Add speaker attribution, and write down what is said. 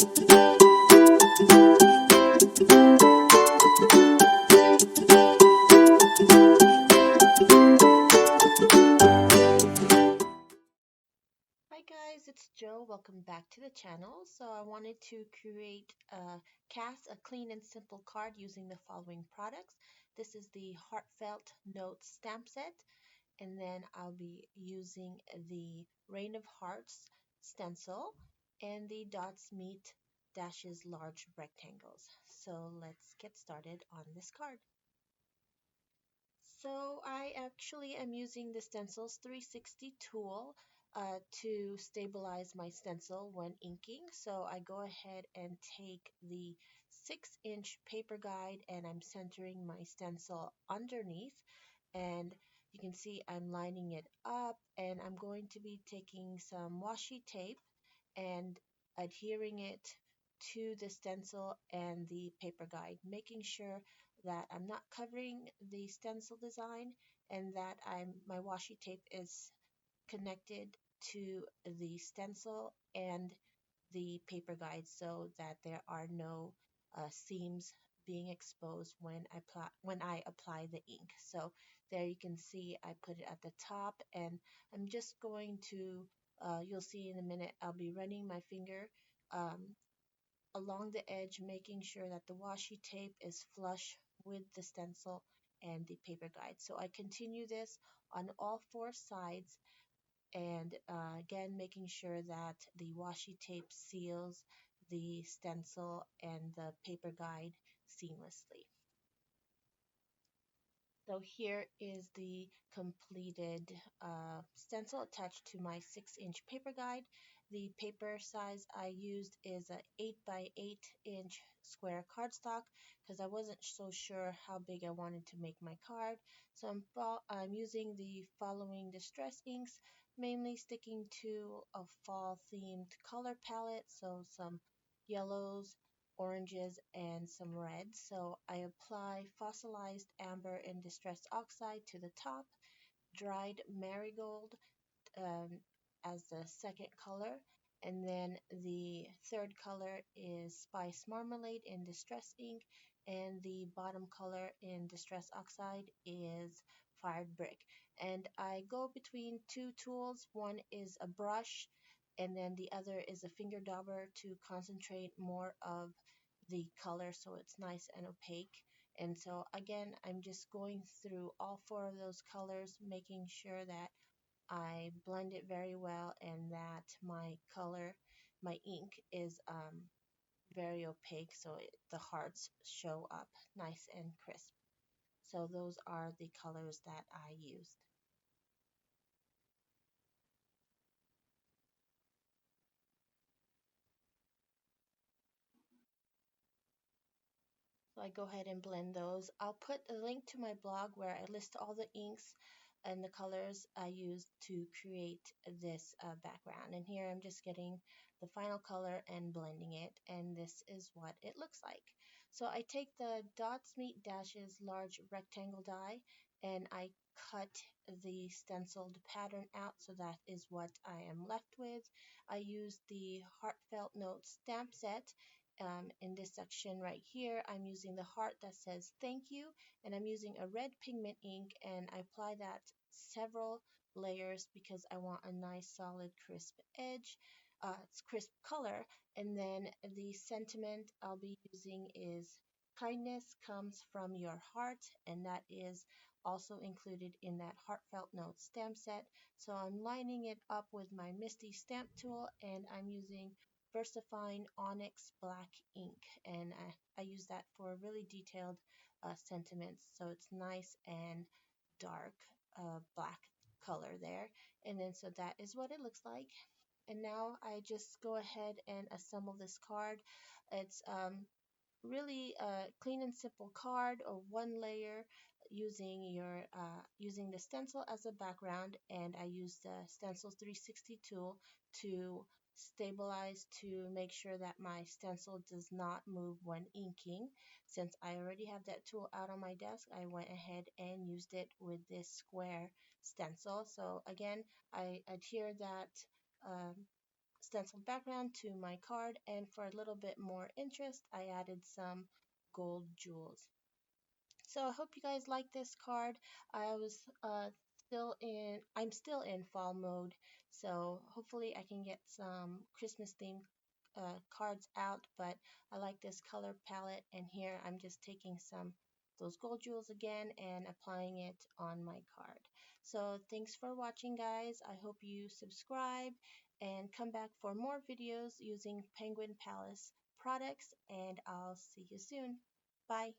Speaker 1: Hi guys, it's Joe. Welcome back to the channel. So I wanted to create cast a clean and simple card using the following products. This is the Heartfelt Note stamp set, and then I'll be using the Rain of Hearts stencil and the Dots Meet Dashes large rectangles. So let's get started on this card. So I actually am using the Stencils 360 tool to stabilize my stencil when inking. So I go ahead and take the 6-inch paper guide and I'm centering my stencil underneath. And you can see I'm lining it up, and I'm going to be taking some washi tape and adhering it to the stencil and the paper guide, making sure that I'm not covering the stencil design and that my washi tape is connected to the stencil and the paper guide so that there are no seams being exposed when I apply the ink. So there you can see I put it at the top, and I'm just going to you'll see in a minute I'll be running my finger um, along the edge, making sure that the washi tape is flush with the stencil and the paper guide. So I continue this on all four sides, and again making sure that the washi tape seals the stencil and the paper guide seamlessly. So here is the completed stencil attached to my 6-inch paper guide. The paper size I used is a 8 by 8-inch square cardstock because I wasn't so sure how big I wanted to make my card. So I'm using the following distress inks, mainly sticking to a fall themed color palette. So some yellows, oranges, and some reds. So I apply fossilized amber and distress oxide to the top, dried marigold um, as the second color, and then the third color is spice marmalade in distress ink, and the bottom color in distress oxide is fired brick. And I go between two tools. One is a brush, and then the other is a finger dauber to concentrate more of the color so it's nice and opaque. And so again, I'm just going through all four of those colors, making sure that I blend it very well and that my color, my ink is very opaque so the hearts show up nice and crisp. So those are the colors that I used. So I go ahead and blend those. I'll put a link to my blog where I list all the inks and the colors I used to create this background. And here I'm just getting the final color and blending it, and this is what it looks like. So I take the Dots Meet Dashes large rectangle die and I cut the stenciled pattern out, so that is what I am left with. I used the Heartfelt Note stamp set. In this section right here, I'm using the heart that says thank you, and I'm using a red pigment ink, and I apply that several layers because I want a nice solid crisp edge, crisp color. And then the sentiment I'll be using is kindness comes from your heart, and that is also included in that Heartfelt Note stamp set. So I'm lining it up with my Misty stamp tool, and I'm using VersaFine Onyx Black ink, and I use that for really detailed sentiments, so it's nice and dark black color there. And then so that is what it looks like. And now I just go ahead and assemble this card. It's really a clean and simple card, or one layer, using the stencil as a background, and I use the stencils 360 tool to stabilize to make sure that my stencil does not move when inking. Since I already have that tool out on my desk, I went ahead and used it with this square stencil. So again, I adhere that um, stenciled background to my card, and for a little bit more interest, I added some gold jewels. So I hope you guys like this card. I was I'm still in fall mode, so hopefully I can get some Christmas themed cards out, but I like this color palette, and here I'm just taking some those gold jewels again and applying it on my card. So thanks for watching, guys. I hope you subscribe and come back for more videos using Penguin Palace products, and I'll see you soon. Bye.